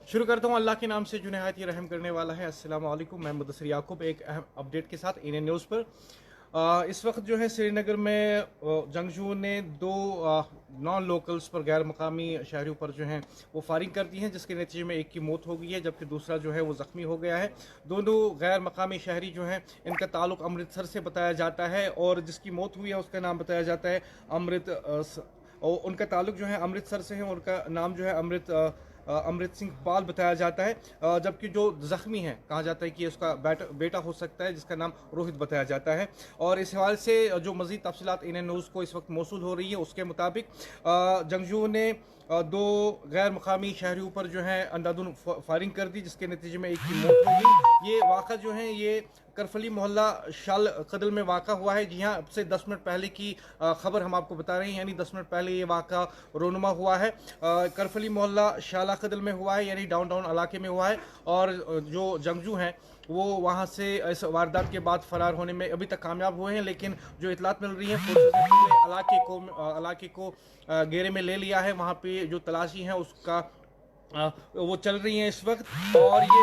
शुरू करता हूँ अल्लाह के नाम से जो नहायत ही रहम करने वाला है। अस्सलाम वालेकुम, मैं मुदस्सिर याकूब एक अहम अपडेट के साथ इंडियन न्यूज़ पर। इस वक्त जो है श्रीनगर में जंगजुओं ने दो नॉन लोकल्स पर गैर मकामी शहरियों पर जो है वो फायरिंग कर दी है, जिसके नतीजे में एक की मौत हो गई है जबकि दूसरा जो है वो ज़ख्मी हो गया है। दोनों गैर मकामी शहरी जो हैं इनका ताल्लुक अमृतसर से बताया जाता है और जिसकी मौत हुई है उसका नाम बताया जाता है और उनका ताल्लुक जो है अमृतसर से है। उनका नाम जो है अमृत सिंह पाल बताया जाता है, जबकि जो जख्मी है कहा जाता है कि उसका बेटा हो सकता है जिसका नाम रोहित बताया जाता है। और इस हवाले से जो मज़ीद तफसीलात इंडियन न्यूज़ को इस वक्त मौसूल हो रही है उसके मुताबिक जंगजुओं ने दो गैर मकामी शहरियों पर जो है अंधाधुन फायरिंग कर दी, जिसके नतीजे में एक की मौत हो गई। ये वाक़ा जो है ये करफली मोहल्ला शाल कदल में वाक़ा हुआ है। जी हाँ, अब से 10 मिनट पहले की खबर हम आपको बता रहे हैं, यानी 10 मिनट पहले ये वाक़ा रोनुमा हुआ है। करफली मोहल्ला शाला कदल में हुआ है, यानी डाउनटाउन इलाके में हुआ है। और जो जंगजू हैं वो वहाँ से इस वारदात के बाद फरार होने में अभी तक कामयाब हुए हैं, लेकिन जो इतलात मिल रही है फोर्सेस ने पूरे इलाके को घेरे में ले लिया है। वहाँ पे जो तलाशी है उसका वो चल रही हैं इस वक्त। और ये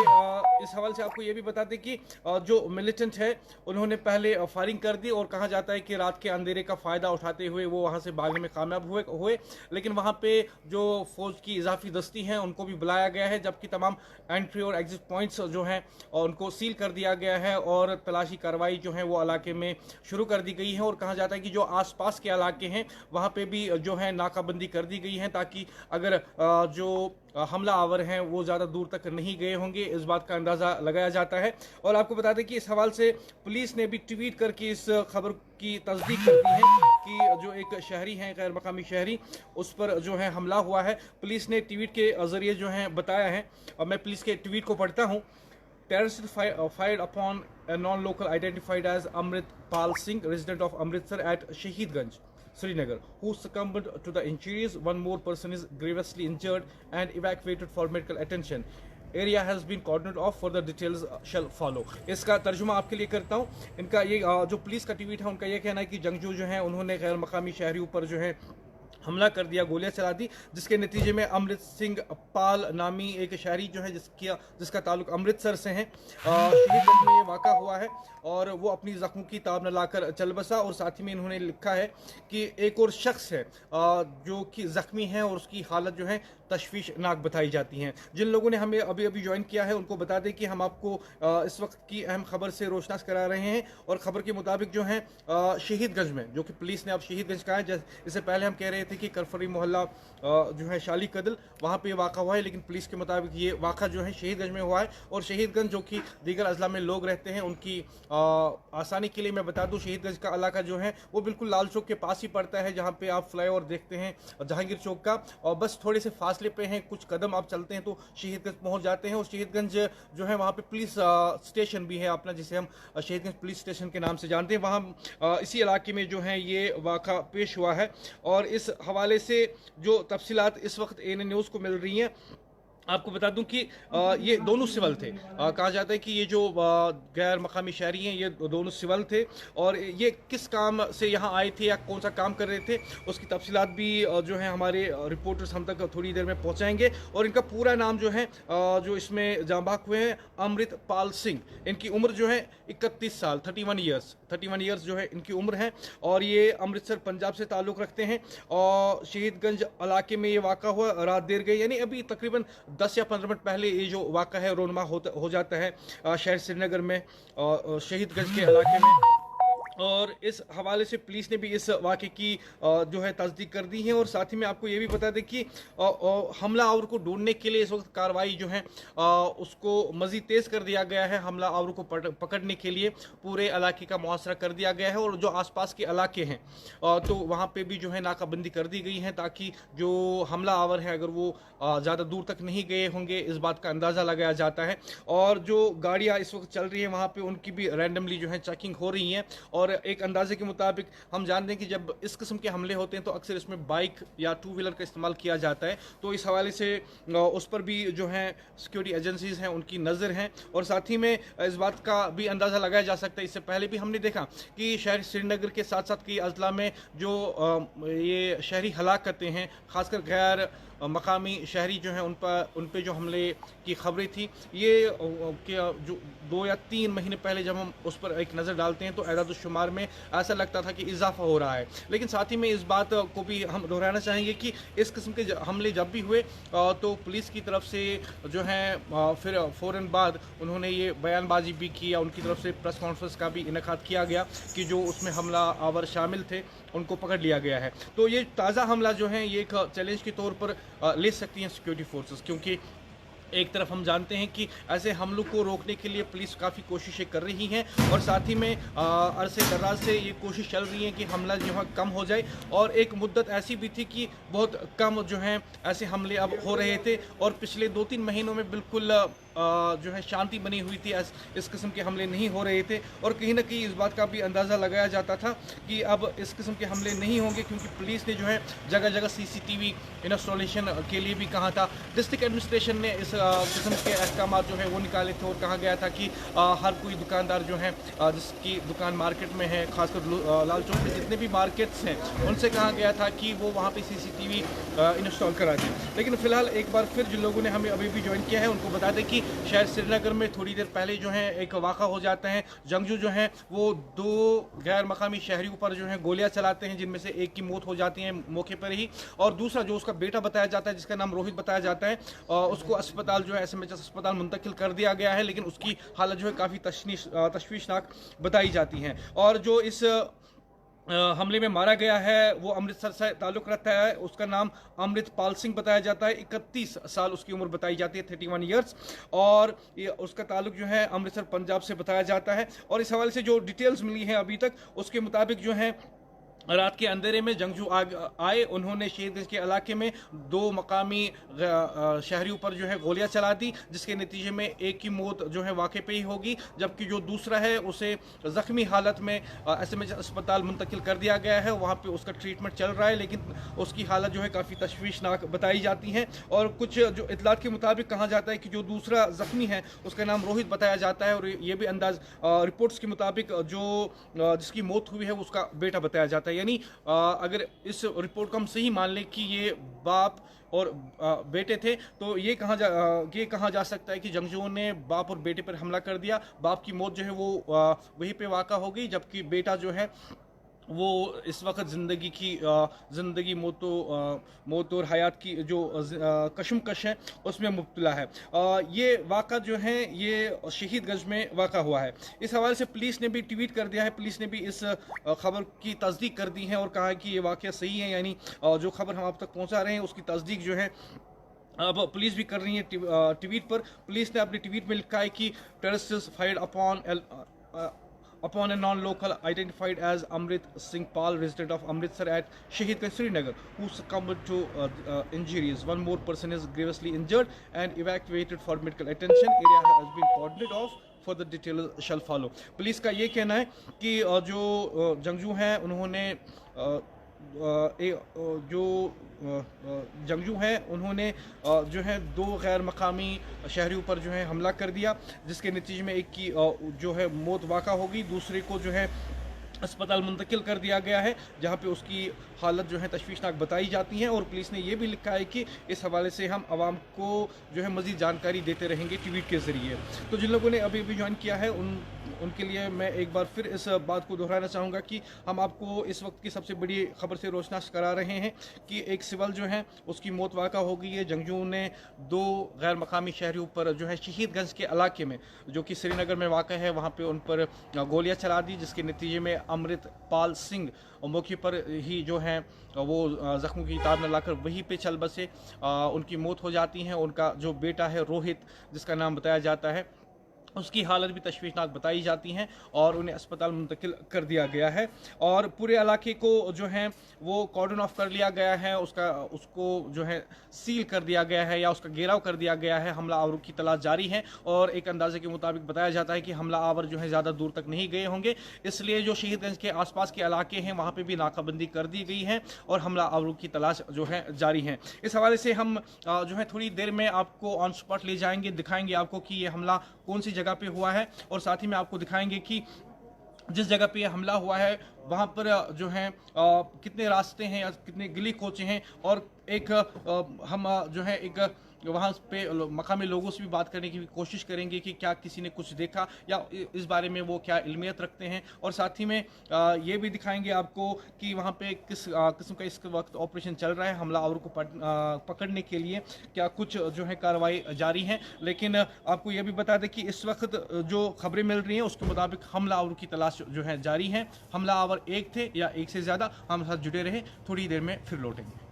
इस हवाले से आपको ये भी बता दें कि जो मिलिटेंट है उन्होंने पहले फायरिंग कर दी और कहा जाता है कि रात के अंधेरे का फ़ायदा उठाते हुए वो वहाँ से भागने में कामयाब हुए, लेकिन वहाँ पे जो फ़ौज की इजाफी दस्ती हैं उनको भी बुलाया गया है, जबकि तमाम एंट्री और एग्जिट पॉइंट्स जो हैं उनको सील कर दिया गया है और तलाशी कार्रवाई जो है वो इलाके में शुरू कर दी गई है। और कहा जाता है कि जो आस पास के इलाके हैं वहाँ पर भी जो है नाकाबंदी कर दी गई है, ताकि अगर जो हमला आवर हैं वो ज़्यादा दूर तक नहीं गए होंगे, इस बात का अंदाज़ा लगाया जाता है। और आपको बता दें कि इस हवाले से पुलिस ने भी ट्वीट करके इस खबर की तस्दीक कर दी है कि जो एक शहरी हैं गैर मकामी शहरी उस पर जो है हमला हुआ है। पुलिस ने ट्वीट के ज़रिए जो है बताया है, और मैं पुलिस के ट्वीट को पढ़ता हूँ। Terrorists fired upon a non-local identified as Amrit Pal Singh, resident of Amritsar at Shahidganj, Srinagar, who succumbed to the injuries. One more person is grievously injured and evacuated for medical attention. Area has been cordoned off. Further details shall follow. इसका तर्जुमा आपके लिए करता हूँ। इनका ये जो police का ट्वीट है उनका ये कहना है कि जंगजू जो हैं उन्होंने गैर मकामी शहरियों पर जो है हमला कर दिया, गोलियां चला दी, जिसके नतीजे में अमृत सिंह पाल नामी एक शहरी जो है जिसका ताल्लुक अमृतसर से है, शहीदगंज में ये वाक़ा हुआ है और वो अपनी ज़ख्मों की ताब न लाकर चल बसा। और साथ ही में इन्होंने लिखा है कि एक और शख्स है जो कि ज़ख्मी है और उसकी हालत जो है तशवीशनाक बताई जाती हैं। जिन लोगों ने हमें अभी अभी ज्वाइन किया है उनको बता दें कि हम आपको इस वक्त की अहम खबर से रोशनास करा रहे हैं। और ख़बर के मुताबिक जो है शहीदगंज में, जो कि पुलिस ने अब शहीदगंज कहा है, इससे पहले हम कह रहे थे कि करफरी मोहल्ला जो है शाली कदल वहाँ पे वाक़ा हुआ है, लेकिन पुलिस के मुताबिक ये वाक़ा जो है शहीदगंज में हुआ है। और शहीदगंज जो कि दीगर अजला में लोग रहते हैं उनकी आसानी के लिए मैं बता दूं, शहीदगंज का इलाका जो है वो बिल्कुल लाल चौक के पास ही पड़ता है, जहाँ पे आप फ्लाईओवर देखते हैं जहांगीर चौक का, और बस थोड़े से फासले पे हैं, कुछ कदम आप चलते हैं तो शहीदगंज पहुँच जाते हैं। और शहीदगंज जो है वहाँ पे पुलिस स्टेशन भी है अपना, जिसे हम शहीदगंज पुलिस स्टेशन के नाम से जानते हैं। वहाँ इसी इलाके में जो है ये वाक़ा पेश हुआ है। और इस हवाले से जो तफसीलात इस वक्त एएनएन न्यूज़ को मिल रही हैं, आपको बता दूं कि ये दोनों सिविल थे। कहा जाता है कि ये जो गैर मकामी शहरी हैं ये दोनों सिविल थे और ये किस काम से यहाँ आए थे या कौन सा काम कर रहे थे उसकी तफसीलात भी जो है हमारे रिपोर्टर्स हम तक थोड़ी देर में पहुँचाएंगे। और इनका पूरा नाम जो है जो इसमें जांबाक हुए हैं अमृत पाल सिंह, इनकी उम्र जो है 31 साल 31 ईयर्स जो है इनकी उम्र है। और ये अमृतसर पंजाब से ताल्लुक़ रखते हैं और शहीदगंज इलाके में ये वाक़ा हुआ रात देर गई, यानी अभी तकरीबन 10 या 15 मिनट पहले ये जो वाक़ा है रोनमा हो जाता है शहर श्रीनगर में शहीदगंज के इलाके में। और इस हवाले से पुलिस ने भी इस वाक़े की जो है तस्दीक कर दी है। और साथ ही में आपको ये भी बता दें कि हमला आवर को ढूंढने के लिए इस वक्त कार्रवाई जो है उसको मज़ीद तेज़ कर दिया गया है। हमला आवर को पकड़ने के लिए पूरे इलाके का मुहासरा कर दिया गया है और जो आसपास के इलाके हैं तो वहाँ पे भी जो है नाकाबंदी कर दी गई है, ताकि जो हमला आवर है अगर वो ज़्यादा दूर तक नहीं गए होंगे इस बात का अंदाज़ा लगाया जाता है। और जो गाड़ियाँ इस वक्त चल रही हैं वहाँ पर उनकी भी रैंडमली जो है चेकिंग हो रही हैं और एक अंदाजे के मुताबिक हम जानते हैं कि जब इस किस्म के हमले होते हैं तो अक्सर इसमें बाइक या टू व्हीलर का इस्तेमाल किया जाता है। तो इस हवाले से उस पर भी जो है सिक्योरिटी एजेंसीज हैं उनकी नज़र हैं, और साथ ही में इस बात का भी अंदाज़ा लगाया जा सकता है, इससे पहले भी हमने देखा कि शहर श्रीनगर के साथ साथ कई अजला में जो ये शहरी हलाकतें हैं, खासकर गैर मकामी शहरी जो हैं उन पे जो हमले की खबरें थी, ये जो 2 या 3 महीने पहले जब हम उस पर एक नज़र डालते हैं तो एदाद-उश-शुमार में ऐसा लगता था कि इजाफा हो रहा है। लेकिन साथ ही में इस बात को भी हम दोहराना चाहेंगे कि इस किस्म के हमले जब भी हुए तो पुलिस की तरफ से जो है फिर फ़ौरन बाद उन्होंने ये बयानबाजी भी की, या उनकी तरफ से प्रेस कॉन्फ्रेंस का भी इनेकाद किया गया कि जो उसमें हमला आवर शामिल थे उनको पकड़ लिया गया है। तो ये ताज़ा हमला जो है ये एक चैलेंज के तौर पर ले सकती हैं सिक्योरिटी फोर्सेस, क्योंकि एक तरफ हम जानते हैं कि ऐसे हमलों को रोकने के लिए पुलिस काफ़ी कोशिशें कर रही हैं, और साथ ही में अरसे दराज से ये कोशिश चल रही है कि हमला जो है कम हो जाए। और एक मुद्दत ऐसी भी थी कि बहुत कम जो हैं ऐसे हमले अब हो रहे थे, और पिछले 2-3 महीनों में बिल्कुल जो है शांति बनी हुई थी, इस किस्म के हमले नहीं हो रहे थे। और कहीं ना कहीं इस बात का भी अंदाज़ा लगाया जाता था कि अब इस किस्म के हमले नहीं होंगे, क्योंकि पुलिस ने जो है जगह जगह CCTV इंस्टॉलेशन के लिए भी कहा था। डिस्ट्रिक्ट एडमिनिस्ट्रेशन ने इस किस्म के अहकाम जो है वो निकाले थे, और कहा गया था कि हर कोई दुकानदार जो है जिसकी दुकान मार्केट में है, खासकर लाल चौक में जितने भी मार्केट्स हैं उनसे कहा गया था कि वो वहाँ पे CCTV इंस्टॉल करा दें। लेकिन फ़िलहाल एक बार फिर जिन लोगों ने हमें अभी भी ज्वाइन किया है उनको बता दें कि शहर श्रीनगर में थोड़ी देर पहले जो है एक वाक़ा हो जाता है। जंगजू जो हैं वो 2 गैर मकामी शहरियों पर जो है गोलियां चलाते हैं, जिनमें से एक की मौत हो जाती है मौके पर ही, और दूसरा जो उसका बेटा बताया जाता है जिसका नाम रोहित बताया जाता है, उसको अस्पताल जो है SMHS अस्पताल मुंतकिल कर दिया गया है, लेकिन उसकी हालत जो है काफ़ी तशवीशनाक बताई जाती है। और जो इस हमले में मारा गया है वो अमृतसर से ताल्लुक़ रखता है, उसका नाम अमृतपाल सिंह बताया जाता है, 31 साल उसकी उम्र बताई जाती है, 31 ईयर्स, और ये उसका ताल्लुक़ जो है अमृतसर पंजाब से बताया जाता है। और इस हवाले से जो डिटेल्स मिली हैं अभी तक उसके मुताबिक जो है रात के अंधेरे में जंगजू आए, उन्होंने शहीदगंज के इलाके में 2 मकामी शहरियों पर जो है गोलियां चला दी, जिसके नतीजे में एक की मौत जो है वाक़े पे ही होगी, जबकि जो दूसरा है उसे ज़ख्मी हालत में SMHS अस्पताल मुंतकिल कर दिया गया है। वहाँ पे उसका ट्रीटमेंट चल रहा है, लेकिन उसकी हालत जो है काफ़ी तशवीशनाक बताई जाती है। और कुछ जो इतलात के मुताबिक कहा जाता है कि जो दूसरा ज़ख्मी है उसका नाम रोहित बताया जाता है, और ये भी अंदाज रिपोर्ट्स के मुताबिक जो जिसकी मौत हुई है उसका बेटा बताया जाता है। यानी अगर इस रिपोर्ट को हम सही मान लें कि ये बाप और बेटे थे, तो ये कहा जा सकता है कि जंगजुओं ने बाप और बेटे पर हमला कर दिया। बाप की मौत जो है वो वहीं पे वाक़ा हो गई, जबकि बेटा जो है वो इस वक्त ज़िंदगी मौत और हयात की जो कशमकश है उसमें मुब्तला है। ये वाक़ा जो है ये शहीदगंज में वाक़ा हुआ है। इस हवाले से पुलिस ने भी ट्वीट कर दिया है, पुलिस ने भी इस खबर की तस्दीक कर दी है और कहा है कि ये वाक़या सही है, यानी जो खबर हम आप तक पहुँचा रहे हैं उसकी तस्दीक जो है अब पुलिस भी कर रही है। ट्वीट पर पुलिस ने अपने ट्वीट में लिखा है कि terrorists fired upon a non-local identified as Amrit Singh Pal, resident of Amritsar at Shahid Srinagar, who succumbed to injuries. One more person is grievously injured and evacuated for medical attention. Area has been cordoned off. Further detail shall follow. Police का ये कहना है कि जो जंगजू हैं उन्होंने जो जंगजू हैं उन्होंने जो है 2 गैर मकामी शहरियों पर जो है हमला कर दिया, जिसके नतीजे में एक की जो है मौत वाक़ा हो गई, दूसरे को जो है अस्पताल मुंतकिल कर दिया गया है, जहां पे उसकी हालत जो है तशवीशनाक बताई जाती हैं। और पुलिस ने यह भी लिखा है कि इस हवाले से हम आवाम को जो है मज़ीद जानकारी देते रहेंगे ट्वीट के ज़रिए। तो जिन लोगों ने अभी अभी ज्वाइन किया है उनके लिए मैं एक बार फिर इस बात को दोहराना चाहूँगा कि हम आपको इस वक्त की सबसे बड़ी खबर से रोशनास करा रहे हैं कि एक सिविल जो है उसकी मौत वाक़ा हो गई है। जंगजुओं ने 2 गैर मकामी शहरियों पर जो है शहीदगंज के इलाके में, जो कि श्रीनगर में वाक़ा है, वहाँ पर उन पर गोलियाँ चला दी, जिसके नतीजे में अमृतपाल सिंह मौके पर ही जो है वो ज़ख्मों की ताब न लाकर वहीं पे चल बसे, उनकी मौत हो जाती है। उनका जो बेटा है रोहित, जिसका नाम बताया जाता है, उसकी हालत भी तशवीशनाक बताई जाती हैं और उन्हें अस्पताल मुंतकिल कर दिया गया है। और पूरे इलाके को जो है वो कॉर्डन ऑफ कर लिया गया है, उसको जो है सील कर दिया गया है या उसका घेराव कर दिया गया है। हमला आवरों की तलाश जारी है और एक अंदाजे के मुताबिक बताया जाता है कि हमला आवर जो है ज़्यादा दूर तक नहीं गए होंगे, इसलिए जो शहीदगंज के आसपास के इलाके हैं वहाँ पर भी नाकाबंदी कर दी गई है और हमला आवरों की तलाश जो है जारी है। इस हवाले से हम जो है थोड़ी देर में आपको ऑन स्पॉट ले जाएंगे, दिखाएंगे आपको कि ये हमला कौन सी जगह पे हुआ है और साथ ही में आपको दिखाएंगे कि जिस जगह पे हमला हुआ है वहाँ पर जो है कितने रास्ते हैं या कितने गली कोचे हैं। और एक हम जो है एक वहाँ पे मकामी लोगों से भी बात करने की कोशिश करेंगे कि क्या किसी ने कुछ देखा या इस बारे में वो क्या इल्मियत रखते हैं। और साथ ही में ये भी दिखाएंगे आपको कि वहाँ पे किस किस्म का इस वक्त ऑपरेशन चल रहा है, हमलावर को पकड़ने के लिए क्या कुछ जो है कार्रवाई जारी है। लेकिन आपको ये भी बता दें कि इस वक्त जो खबरें मिल रही हैं उसके मुताबिक हमलावर की तलाश जो है जारी है। हमलावर एक थे या एक से ज़्यादा। हम साथ जुड़े रहे, थोड़ी देर में फिर लौटेंगे।